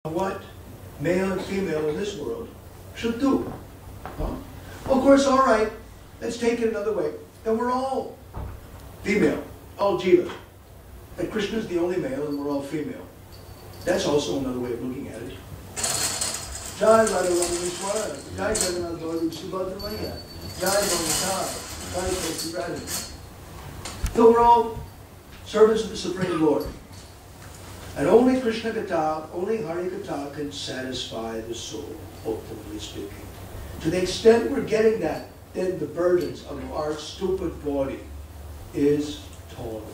what male and female in this world should do. Huh? Of course, all right, let's take it another way. That we're all female, all jivas. That Krishna is the only male and we're all female. That's also another way of looking at it. Jai Radha Jai Jagannath Gauri Subhadramaya, Jai Bhavata, Jai Krishna Radha. So we're all servants of the Supreme Lord. And only Krishna Katha, only Hari Katha can satisfy the soul, ultimately speaking. To the extent we're getting that, then the burdens of our stupid body is tolerable.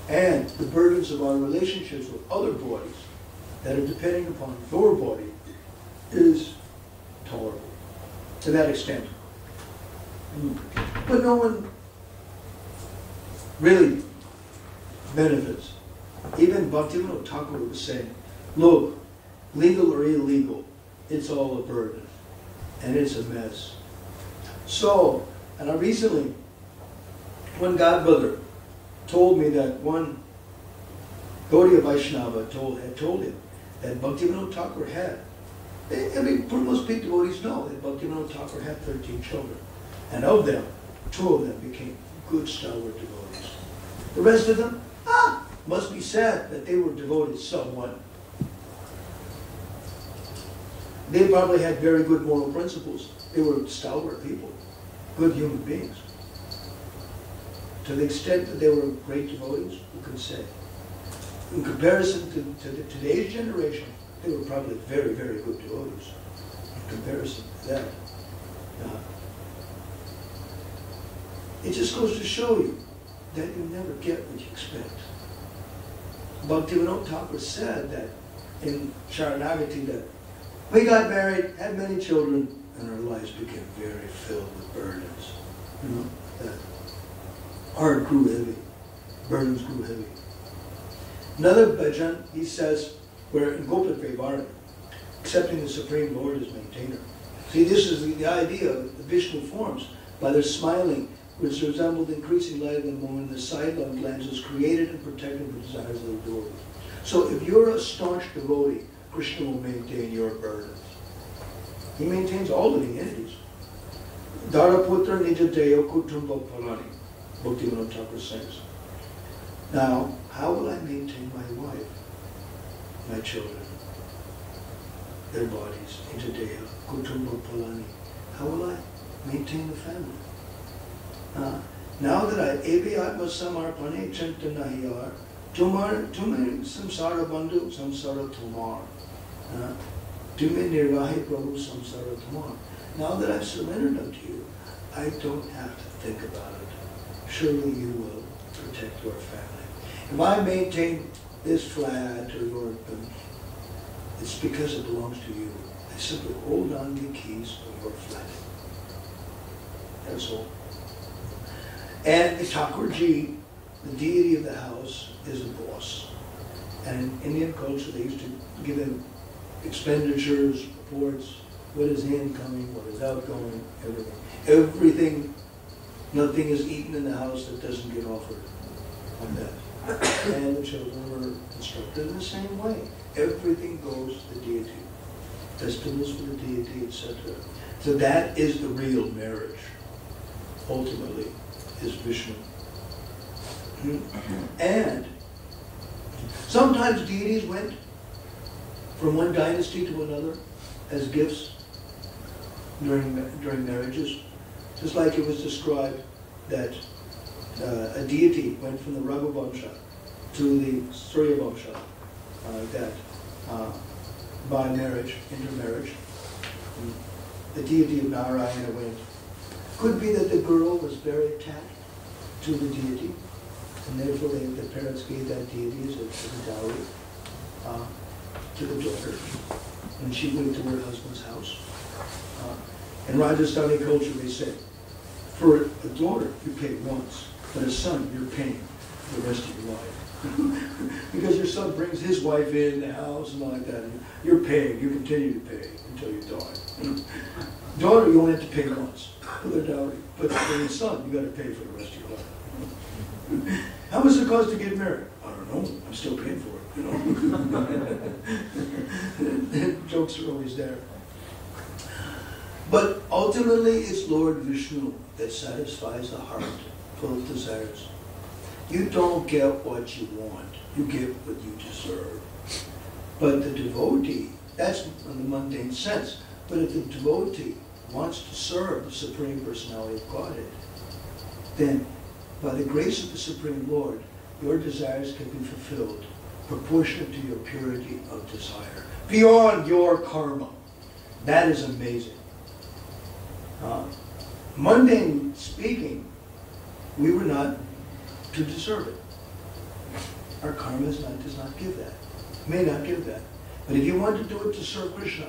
And the burdens of our relationships with other bodies that are depending upon your body is tolerable. To that extent. But no one really benefits. Even Bhaktivinoda Thakur was saying, look, legal or illegal, it's all a burden. And it's a mess. So, and I recently, one godbrother told me that one Gaudiya Vaishnava had told him that Bhaktivinoda Thakur had, I mean, most big devotees know that Bhaktivinoda Thakur had 13 children. And of them, 2 of them became good stalwart devotees. The rest of them, must be said that they were devoted somewhat. They probably had very good moral principles. They were stalwart people, good human beings. To the extent that they were great devotees, you can say. In comparison to today's generation, they were probably very, very good devotees. In comparison to that. It just goes to show you that you never get what you expect. Bhaktivinoda Thakur said that in Sharanagati that we got married, had many children, and our lives became very filled with burdens. You know, that heart grew heavy, burdens grew heavy. Another bhajan, he says, where in Gopal Vaivara, accepting the Supreme Lord as maintainer. See, this is the idea of the Vishnu forms, by their smiling, which resembled increasing light of the moon, the sidelong glances created and protected the desires of the devotee. So if you're a staunch devotee, Krishna will maintain your burdens. He maintains all the entities. Dharaputra Nijadeo Kutumba Phalani, Bhaktivinoda Thakur says. Now, how will I maintain my wife, my children, their bodies, Nijadeo Kutumba Phalani? How will I maintain the family? Now that I ebi atma samarpane chantanahiyar, tumar samsara bandhu samsara tumar. Tume nirvahi prabhu samsara tumar. Now that I've surrendered unto you, I don't have to think about it. Surely you will protect your family. If I maintain this flat or your, it's because it belongs to you. I simply hold on to the keys of your flat. That's all. And the Thakurji, the deity of the house, is the boss. And in Indian culture, they used to give him expenditures, reports, what is incoming, what is outgoing, everything. Everything, nothing is eaten in the house that doesn't get offered on that. And the children were instructed in the same way. Everything goes to the deity. Festivals for the deity, etc. So that is the real marriage, ultimately. Is Vishnu. And sometimes deities went from one dynasty to another as gifts during marriages. Just like it was described that a deity went from the Raghuvamsha to the Surya Vamsha, that by marriage, intermarriage, the deity of Narayana went. Could be that the girl was very attached to the deity, and therefore the parents gave that deity as a dowry to the daughter, and she went to her husband's house. In Rajasthani culture, they say, for a daughter, you pay once, but a son, you're paying the rest of your life. Because your son brings his wife in the house and all like that, and you're paying, you continue to pay until you die. Daughter, you only have to pay once for the dowry, but for your son, you got to pay for the rest of your life. How much does it cost to get married? I don't know. I'm still paying for it. You know. jokes are always there. But ultimately, it's Lord Vishnu that satisfies the heart full of desires. You don't get what you want. You get what you deserve. But the devotee, that's in the mundane sense, but if the devotee wants to serve the Supreme Personality of Godhead, then by the grace of the Supreme Lord, your desires can be fulfilled proportionate to your purity of desire, beyond your karma. That is amazing. Mundane speaking, we were not to deserve it. Our karma does not give that. May not give that. But if you want to do it to serve Krishna,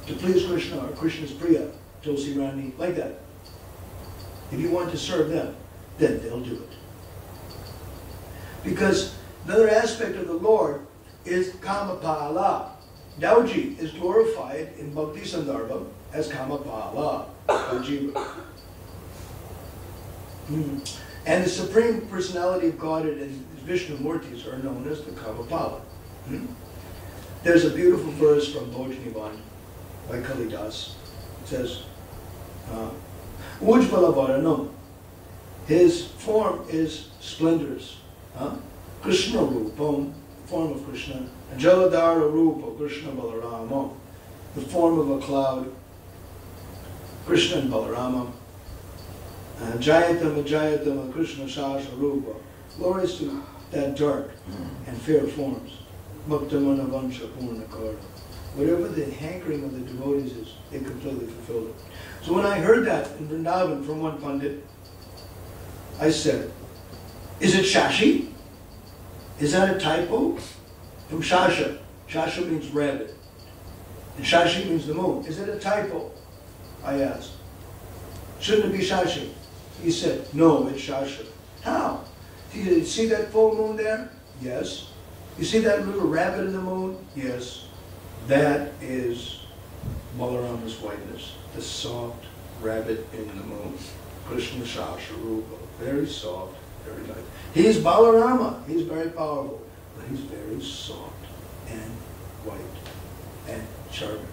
to please Krishna or Krishna's Priya, Tulsi Rani, like that, if you want to serve them, then they'll do it. Because another aspect of the Lord is Kamapala. Dauji is glorified in Bhakti Sandarbha as Kamapala, Jiva. And the Supreme Personality of Godhead and Vishnu Murtis are known as the Kamapala. There's a beautiful verse from Bhojanivan by Kalidas. It says, Ujvala Varanam. His form is splendorous. Krishna Rupam, the form of Krishna. Jaladhara Rupa, Krishna Balarama, the form of a cloud. Krishna and Balarama. Jayatama Jayatama Krishna Shasha Rupa. Glorious to that dark and fair forms. Bhaktamana Vansha Purna Karta. Whatever the hankering of the devotees is, they completely fulfilled it. So when I heard that in Vrindavan from one Pandit, I said, is it Shashi? Is that a typo? From Shasha. Shasha means rabbit. And Shashi means the moon. Is it a typo? I asked. Shouldn't it be Shashi? He said, no, it's Shasha. How? Do you see that full moon there? Yes. You see that little rabbit in the moon? Yes. That is Balarama's whiteness, the soft rabbit in the moon. Krishna Shasha Rupa. Very soft, very light. He's Balarama. He's very powerful, but he's very soft and white and charming.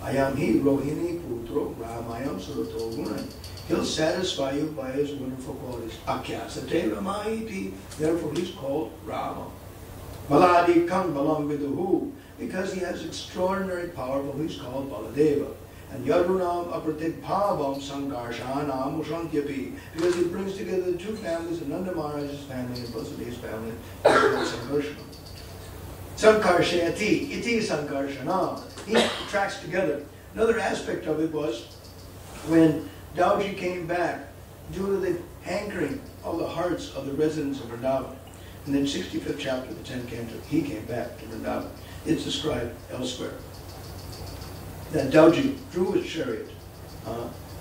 Ayam hi Rohini Putro Ramayam Surato Gunai. He'll satisfy you by his wonderful qualities. Akyasate Ramayiti. Therefore he's called Rama. Baladi Kam Balam Viduhu. Because he has extraordinary power, but he's called Baladeva. And Yadunam Apratik Bhavam Sankarshanam Ushantyapi. Because he brings together the two families, Nanda Maharaj's family and Vasudeva's family, Sankarsana. Sankarshayati, iti Sankarshana. He attracts together. Another aspect of it was when Dauji came back, due to the hankering of the hearts of the residents of Vrindavan. And then 65th chapter of the 10th canto, he came back to Vrindavan. It's described elsewhere. That Dauji drew his chariot,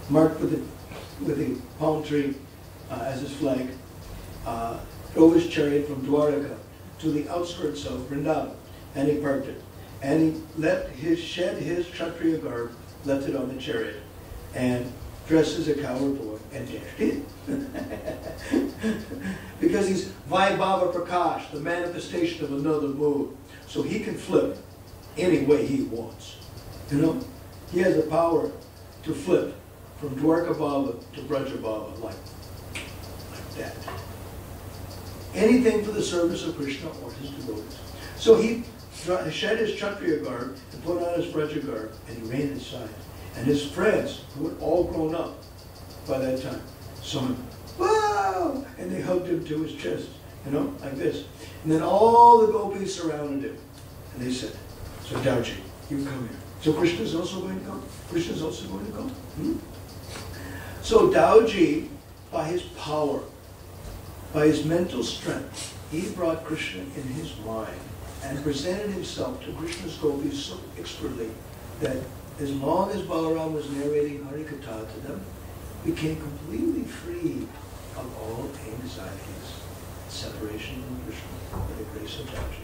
marked with the palm tree as his flag, drove his chariot from Dwaraka to the outskirts of Vrindavan, and he parked it. And he shed his Kshatriya garb, left it on the chariot, and dressed as a coward boy and dashed in. Because he's Vaibhava Prakash, the manifestation of another mood. So he can flip any way he wants. You know, he has the power to flip from Dwarka Baba to Braja Baba like that. Anything for the service of Krishna or his devotees. So he shed his Kshatriya garb and put on his Braja garb, and he ran inside. And his friends, who had all grown up by that time, saw him, wow! And they hugged him to his chest, you know, like this. And then all the gopis surrounded him. And they said, so Dauji, you come here. So Krishna's also going to come? Krishna's also going to come? So Dauji, by his power, by his mental strength, he brought Krishna in his mind and presented himself to Krishna's gopis so expertly that as long as Balaram was narrating Harikatha to them, became completely free of all anxieties, separation from Krishna by the grace of Dauji.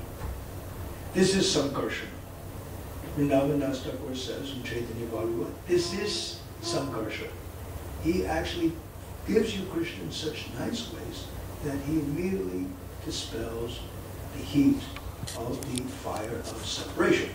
This is Sankarsana. Vrindavan Das Thakur says in Chaitanya Bhagavad, this is Sankarsana. He actually gives you Krishna in such nice ways that he immediately dispels the heat of the fire of separation.